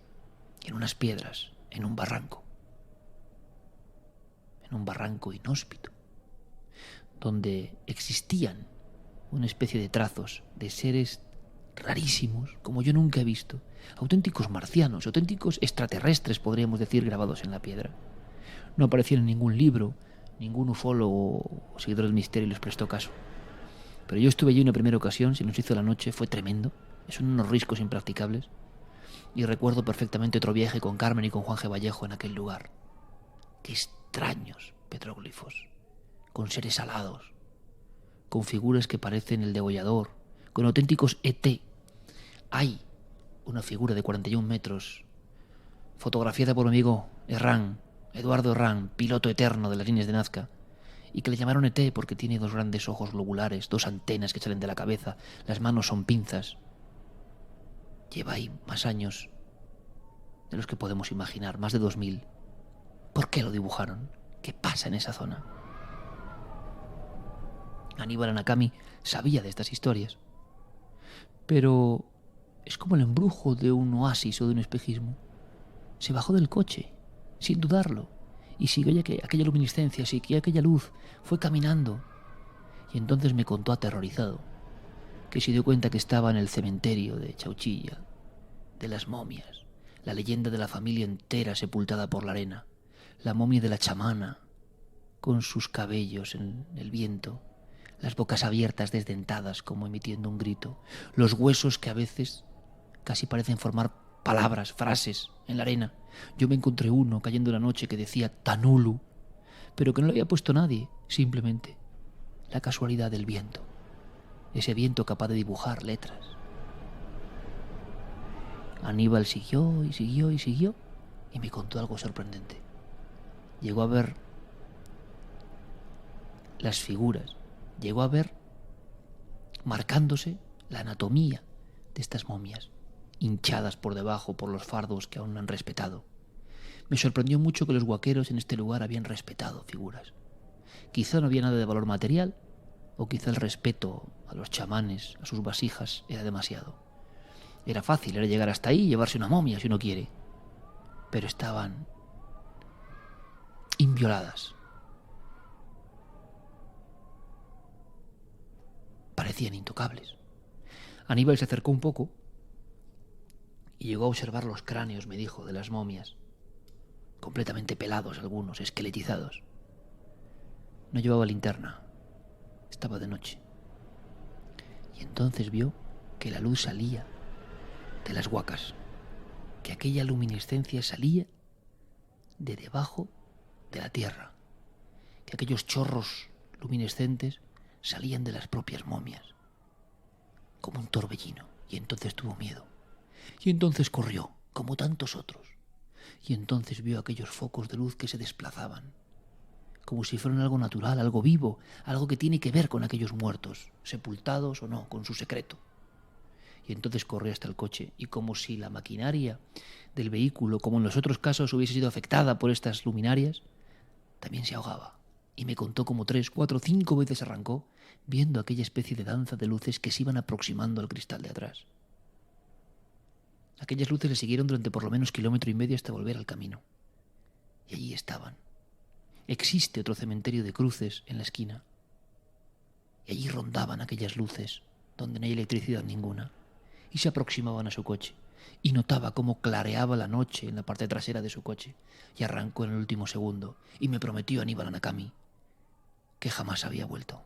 en unas piedras, en un barranco inhóspito, donde existían una especie de trazos de seres rarísimos, como yo nunca he visto, auténticos marcianos, auténticos extraterrestres, podríamos decir, grabados en la piedra. No aparecieron en ningún libro, ningún ufólogo o seguidor del misterio les prestó caso. Pero yo estuve allí una primera ocasión, se nos hizo la noche, fue tremendo, son unos riscos impracticables, y recuerdo perfectamente otro viaje con Carmen y con Juan G. Vallejo en aquel lugar. Qué extraños petróglifos, con seres alados, con figuras que parecen el degollador, con auténticos ET. Hay una figura de 41 metros, fotografiada por mi amigo Eduardo Herrán, piloto eterno de las líneas de Nazca, y que le llamaron ET porque tiene dos grandes ojos globulares, dos antenas que salen de la cabeza, las manos son pinzas. Lleva ahí más años de los que podemos imaginar, más de 2000. ¿Por qué lo dibujaron? ¿Qué pasa en esa zona? Aníbal Nakami sabía de estas historias. Pero es como el embrujo de un oasis o de un espejismo. Se bajó del coche, sin dudarlo, y siguió aquella luminiscencia, siguió aquella luz, fue caminando. Y entonces me contó aterrorizado que se dio cuenta que estaba en el cementerio de Chauchilla, de las momias, la leyenda de la familia entera sepultada por la arena, la momia de la chamana, con sus cabellos en el viento, las bocas abiertas desdentadas como emitiendo un grito, los huesos que a veces casi parecen formar palabras, frases en la arena. Yo me encontré uno cayendo la noche que decía Tanulu, pero que no le había puesto nadie, simplemente la casualidad del viento, ese viento capaz de dibujar letras. Aníbal siguió y siguió y siguió y me contó algo sorprendente. Llegó a ver las figuras, llegó a ver marcándose la anatomía de estas momias, hinchadas por debajo por los fardos que aún no han respetado. Me sorprendió mucho que los huaqueros en este lugar habían respetado figuras. Quizá no había nada de valor material, o quizá el respeto a los chamanes, a sus vasijas, era demasiado. Era fácil, era llegar hasta ahí y llevarse una momia si uno quiere. Pero estaban invioladas. Parecían intocables. Aníbal se acercó un poco y llegó a observar los cráneos, me dijo, de las momias. Completamente pelados algunos, esqueletizados. No llevaba linterna. Estaba de noche. Y entonces vio que la luz salía de las huacas, que aquella luminiscencia salía de debajo de la tierra, que aquellos chorros luminescentes salían de las propias momias, como un torbellino. Y entonces tuvo miedo. Y entonces corrió, como tantos otros. Y entonces vio aquellos focos de luz que se desplazaban, como si fueran algo natural, algo vivo, algo que tiene que ver con aquellos muertos, sepultados o no, con su secreto. Y entonces corrió hasta el coche, y como si la maquinaria del vehículo, como en los otros casos, hubiese sido afectada por estas luminarias, también se ahogaba. Y me contó como 3, 4, 5 veces arrancó, viendo aquella especie de danza de luces que se iban aproximando al cristal de atrás. Aquellas luces le siguieron durante por lo menos 1,5 kilómetros hasta volver al camino. Y allí estaban. Existe otro cementerio de cruces en la esquina. Y allí rondaban aquellas luces, donde no hay electricidad ninguna, y se aproximaban a su coche. Y notaba cómo clareaba la noche en la parte trasera de su coche. Y arrancó en el último segundo, y me prometió Aníbal Nakami que jamás había vuelto.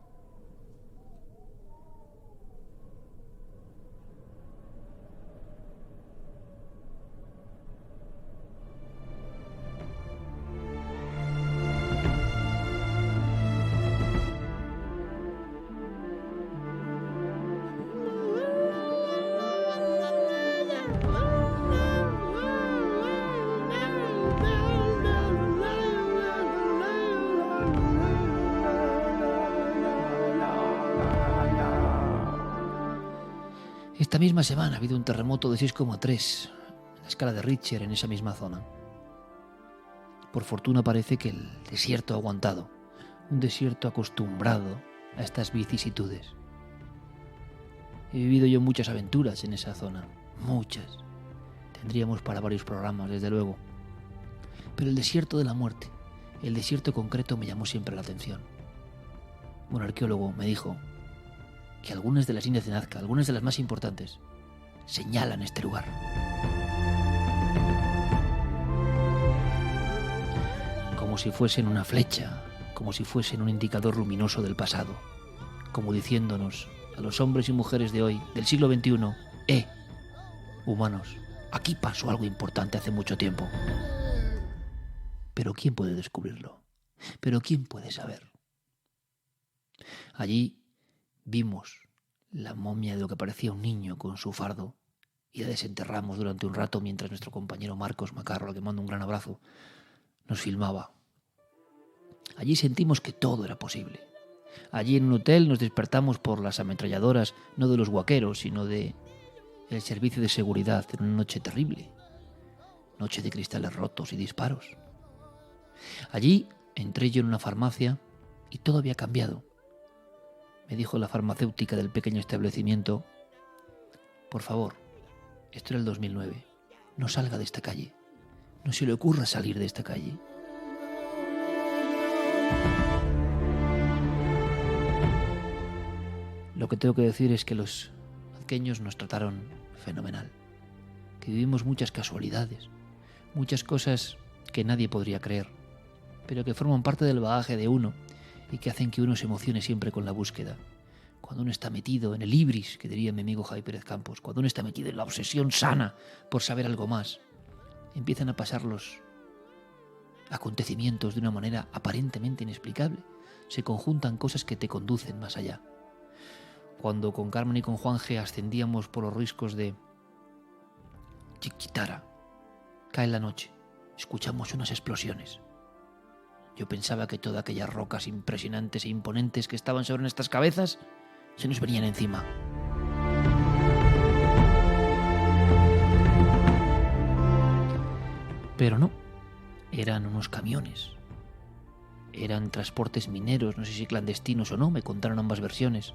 Esta misma semana ha habido un terremoto de 6,3 en la escala de Richter en esa misma zona. Por fortuna parece que el desierto ha aguantado, un desierto acostumbrado a estas vicisitudes. He vivido yo muchas aventuras en esa zona, muchas. Tendríamos para varios programas, desde luego. Pero el desierto de la muerte, el desierto concreto, me llamó siempre la atención. Un arqueólogo me dijo que algunas de las líneas de Nazca, algunas de las más importantes, señalan este lugar. Como si fuesen una flecha, como si fuesen un indicador luminoso del pasado, como diciéndonos a los hombres y mujeres de hoy, del siglo XXI, humanos, aquí pasó algo importante hace mucho tiempo. Pero ¿quién puede descubrirlo? ¿Pero quién puede saber? Allí vimos la momia de lo que parecía un niño con su fardo y la desenterramos durante un rato mientras nuestro compañero Marcos Macarro, al que mando un gran abrazo, nos filmaba. Allí sentimos que todo era posible. Allí en un hotel nos despertamos por las ametralladoras, no de los huaqueros, sino de el servicio de seguridad en una noche terrible. Noche de cristales rotos y disparos. Allí entré yo en una farmacia y todo había cambiado. Me dijo la farmacéutica del pequeño establecimiento: por favor, esto era el 2009, no salga de esta calle, no se le ocurra salir de esta calle. Lo que tengo que decir es que los azqueños nos trataron fenomenal, que vivimos muchas casualidades, muchas cosas que nadie podría creer, pero que forman parte del bagaje de uno y que hacen que uno se emocione siempre con la búsqueda. Cuando uno está metido en el ibris, que diría mi amigo Javi Pérez Campos, cuando uno está metido en la obsesión sana por saber algo más, empiezan a pasar los acontecimientos de una manera aparentemente inexplicable. Se conjuntan cosas que te conducen más allá. Cuando con Carmen y con Juanje ascendíamos por los riscos de Chiquitara, cae la noche, escuchamos unas explosiones. Yo pensaba que todas aquellas rocas impresionantes e imponentes que estaban sobre nuestras cabezas se nos venían encima. Pero no, eran unos camiones. Eran transportes mineros, no sé si clandestinos o no, me contaron ambas versiones,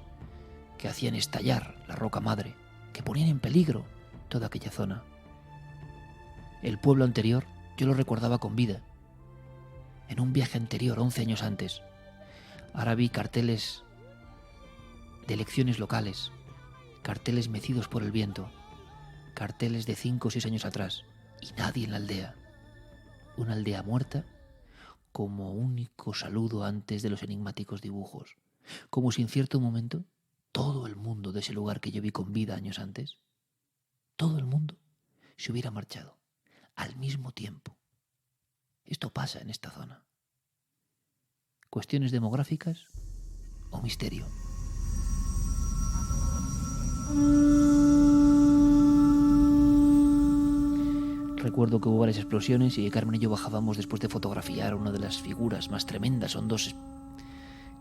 que hacían estallar la roca madre, que ponían en peligro toda aquella zona. El pueblo anterior yo lo recordaba con vida. En un viaje anterior, 11 años antes, ahora vi carteles de elecciones locales, carteles mecidos por el viento, carteles de 5 o 6 años atrás, y nadie en la aldea. Una aldea muerta como único saludo antes de los enigmáticos dibujos, como si en cierto momento todo el mundo de ese lugar que yo vi con vida años antes, todo el mundo se hubiera marchado al mismo tiempo. Esto pasa en esta zona. ¿Cuestiones demográficas o misterio? Recuerdo que hubo varias explosiones y que Carmen y yo bajábamos después de fotografiar una de las figuras más tremendas. Son dos,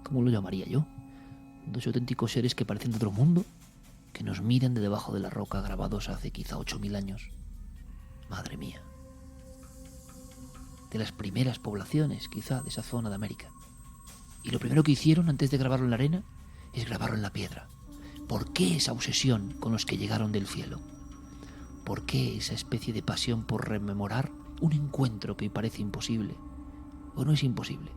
¿cómo lo llamaría yo? Dos auténticos seres que parecen de otro mundo, que nos miran de debajo de la roca, grabados hace quizá 8.000 años. Madre mía. De las primeras poblaciones, quizá, de esa zona de América. Y lo primero que hicieron antes de grabarlo en la arena es grabarlo en la piedra. ¿Por qué esa obsesión con los que llegaron del cielo? ¿Por qué esa especie de pasión por rememorar un encuentro que hoy parece imposible? ¿O no es imposible?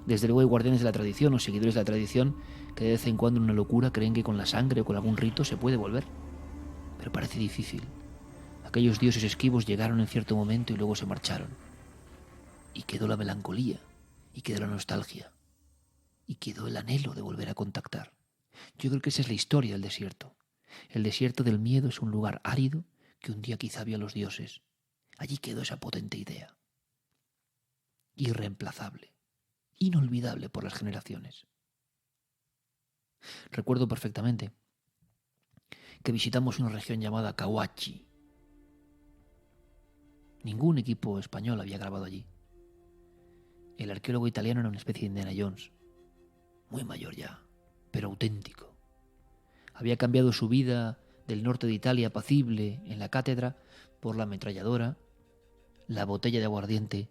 Desde luego hay guardianes de la tradición o seguidores de la tradición que de vez en cuando en una locura creen que con la sangre o con algún rito se puede volver. Pero parece difícil. Aquellos dioses esquivos llegaron en cierto momento y luego se marcharon. Y quedó la melancolía, y quedó la nostalgia, y quedó el anhelo de volver a contactar. Yo creo que esa es la historia del desierto. El desierto del miedo es un lugar árido que un día quizá vio a los dioses. Allí quedó esa potente idea. Irreemplazable, inolvidable por las generaciones. Recuerdo perfectamente que visitamos una región llamada Cahuachi. Ningún equipo español había grabado allí. El arqueólogo italiano era una especie de Indiana Jones, muy mayor ya, pero auténtico. Había cambiado su vida del norte de Italia apacible en la cátedra por la ametralladora, la botella de aguardiente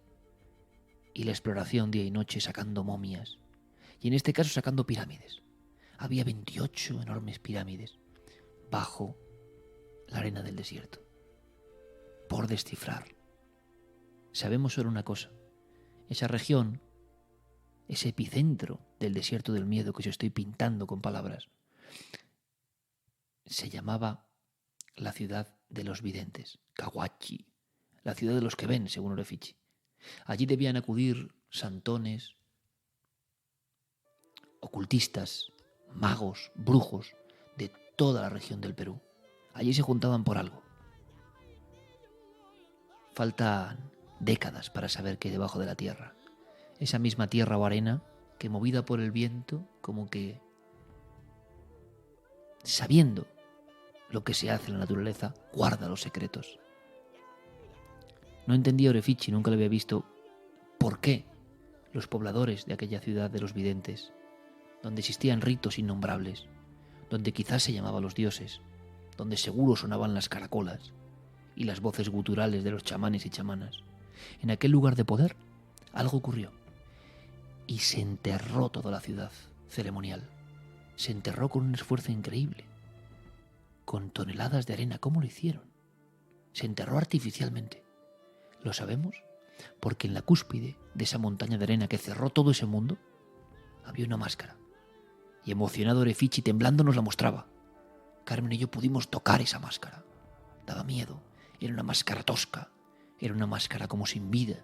y la exploración día y noche sacando momias, y en este caso sacando pirámides. Había 28 enormes pirámides bajo la arena del desierto, por descifrar. Sabemos solo una cosa: esa región, ese epicentro del desierto del miedo que yo estoy pintando con palabras, se llamaba la ciudad de los videntes, Cahuachi, la ciudad de los que ven, según Orefici. Allí debían acudir santones, ocultistas, magos, brujos de toda la región del Perú. Allí se juntaban por algo. Faltan décadas para saber qué hay debajo de la tierra. Esa misma tierra o arena que, movida por el viento, como que sabiendo lo que se hace en la naturaleza, guarda los secretos. No entendía Orefici, nunca lo había visto, por qué los pobladores de aquella ciudad de los videntes, donde existían ritos innombrables, donde quizás se llamaban los dioses, donde seguro sonaban las caracolas y las voces guturales de los chamanes y chamanas, En aquel lugar de poder, algo ocurrió. Y se enterró toda la ciudad ceremonial. Se enterró con un esfuerzo increíble. Con toneladas de arena. ¿Cómo lo hicieron? Se enterró artificialmente. ¿Lo sabemos? Porque en la cúspide de esa montaña de arena que cerró todo ese mundo, había una máscara. Y emocionado Orefici, temblando, nos la mostraba. Carmen y yo pudimos tocar esa máscara. Daba miedo. Era una máscara tosca. Era una máscara como sin vida.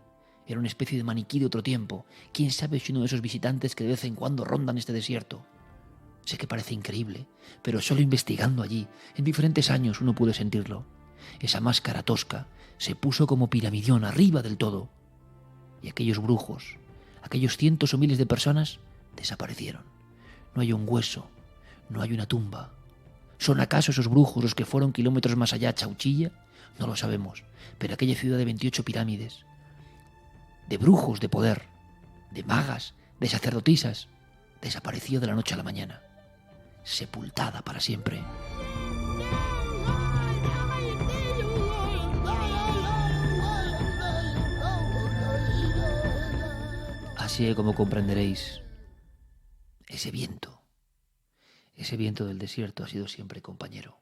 Era una especie de maniquí de otro tiempo. ¿Quién sabe si uno de esos visitantes que de vez en cuando rondan este desierto? Sé que parece increíble, pero solo investigando allí, en diferentes años uno puede sentirlo. Esa máscara tosca se puso como piramidión arriba del todo. Y aquellos brujos, aquellos cientos o miles de personas, desaparecieron. No hay un hueso, no hay una tumba. ¿Son acaso esos brujos los que fueron kilómetros más allá a Chauchilla? No lo sabemos, pero aquella ciudad de 28 pirámides, de brujos de poder, de magas, de sacerdotisas, desapareció de la noche a la mañana, sepultada para siempre. Así que, como comprenderéis, ese viento del desierto ha sido siempre compañero.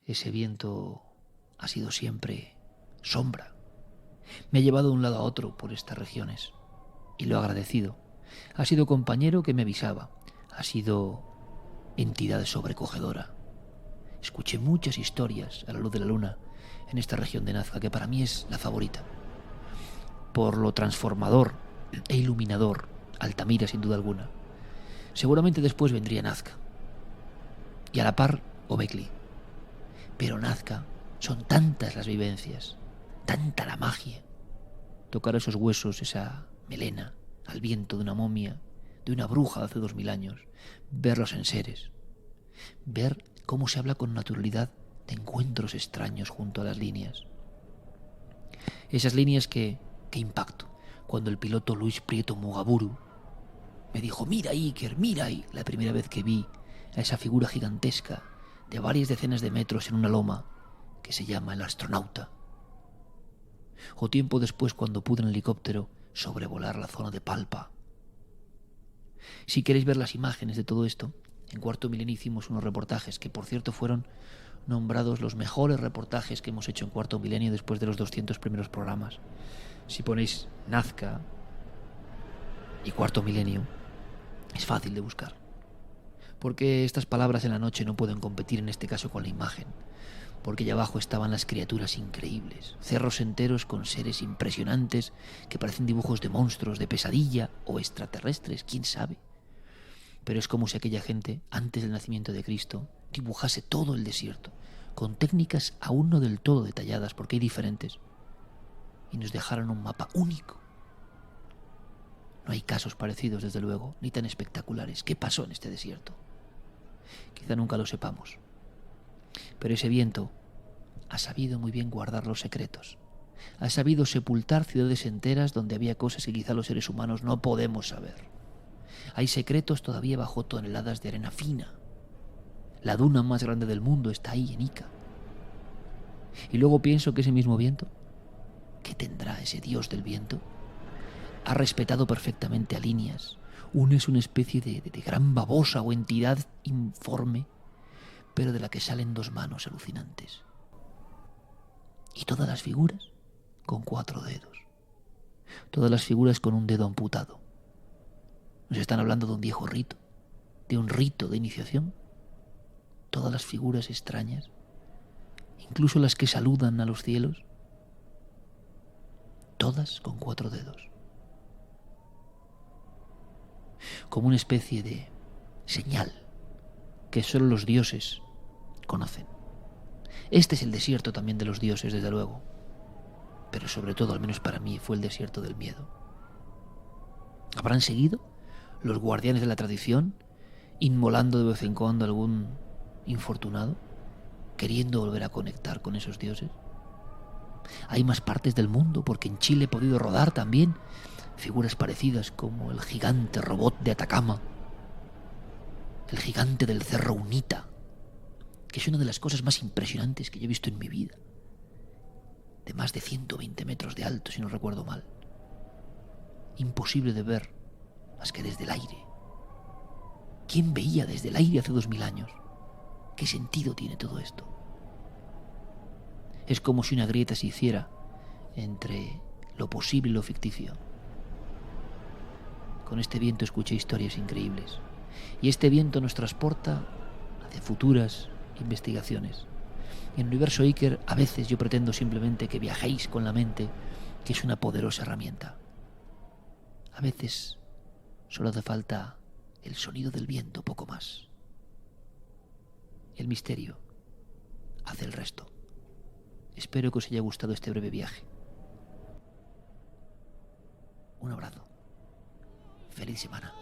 Ese viento ha sido siempre sombra. Me ha llevado de un lado a otro por estas regiones y lo he agradecido. Ha sido compañero que me avisaba. Ha sido entidad sobrecogedora. Escuché muchas historias a la luz de la luna en esta región de Nazca, que para mí es la favorita. Por lo transformador e iluminador, Altamira sin duda alguna. Seguramente después vendría Nazca. Y a la par, Obekli. Pero Nazca, son tantas las vivencias, tanta la magia. Tocar esos huesos, esa melena, al viento de una momia, de una bruja de hace 2000 años. Ver los enseres. Ver cómo se habla con naturalidad de encuentros extraños junto a las líneas. Esas líneas que impacto. Cuando el piloto Luis Prieto Mugaburu me dijo: mira Iker, mira ahí, la primera vez que vi a esa figura gigantesca de varias decenas de metros en una loma que se llama el Astronauta. O tiempo después, cuando pude en helicóptero sobrevolar la zona de Palpa. Si queréis ver las imágenes de todo esto, en Cuarto Milenio hicimos unos reportajes que, por cierto, fueron nombrados los mejores reportajes que hemos hecho en Cuarto Milenio después de los 200 primeros programas. Si ponéis Nazca y Cuarto Milenio, es fácil de buscar. Porque estas palabras en la noche no pueden competir en este caso con la imagen. Porque allá abajo estaban las criaturas increíbles, cerros enteros con seres impresionantes que parecen dibujos de monstruos, de pesadilla o extraterrestres, quién sabe. Pero es como si aquella gente, antes del nacimiento de Cristo, dibujase todo el desierto, con técnicas aún no del todo detalladas, porque hay diferentes, y nos dejaron un mapa único. No hay casos parecidos, desde luego, ni tan espectaculares. ¿Qué pasó en este desierto? Quizá nunca lo sepamos. Pero ese viento ha sabido muy bien guardar los secretos. Ha sabido sepultar ciudades enteras donde había cosas que quizá los seres humanos no podemos saber. Hay secretos todavía bajo toneladas de arena fina. La duna más grande del mundo está ahí, en Ica. Y luego pienso que ese mismo viento, ¿qué tendrá ese dios del viento? Ha respetado perfectamente a líneas. Uno es una especie de gran babosa o entidad informe, pero de la que salen dos manos alucinantes. Y todas las figuras con 4 dedos. Todas las figuras con un dedo amputado. Nos están hablando de un viejo rito, de un rito de iniciación. Todas las figuras extrañas, incluso las que saludan a los cielos, todas con 4 dedos. Como una especie de señal que solo los dioses conocen. Este es el desierto también de los dioses, desde luego. Pero sobre todo, al menos para mí, fue el desierto del miedo. ¿Habrán seguido los guardianes de la tradición, inmolando de vez en cuando algún infortunado, queriendo volver a conectar con esos dioses? Hay más partes del mundo, porque en Chile he podido rodar también figuras parecidas, como el gigante robot de Atacama, el gigante del Cerro Unita, que es una de las cosas más impresionantes que yo he visto en mi vida. de más de 120 metros de alto, si no recuerdo mal. Imposible de ver más que desde el aire. ¿Quién veía desde el aire hace 2000 años? ¿Qué sentido tiene todo esto? Es como si una grieta se hiciera entre lo posible y lo ficticio. Con este viento escuché historias increíbles. Y este viento nos transporta hacia futuras investigaciones. En el universo Iker, a veces yo pretendo simplemente que viajéis con la mente, que es una poderosa herramienta. A veces solo hace falta el sonido del viento, poco más. El misterio hace el resto. Espero que os haya gustado este breve viaje. Un abrazo. Feliz semana.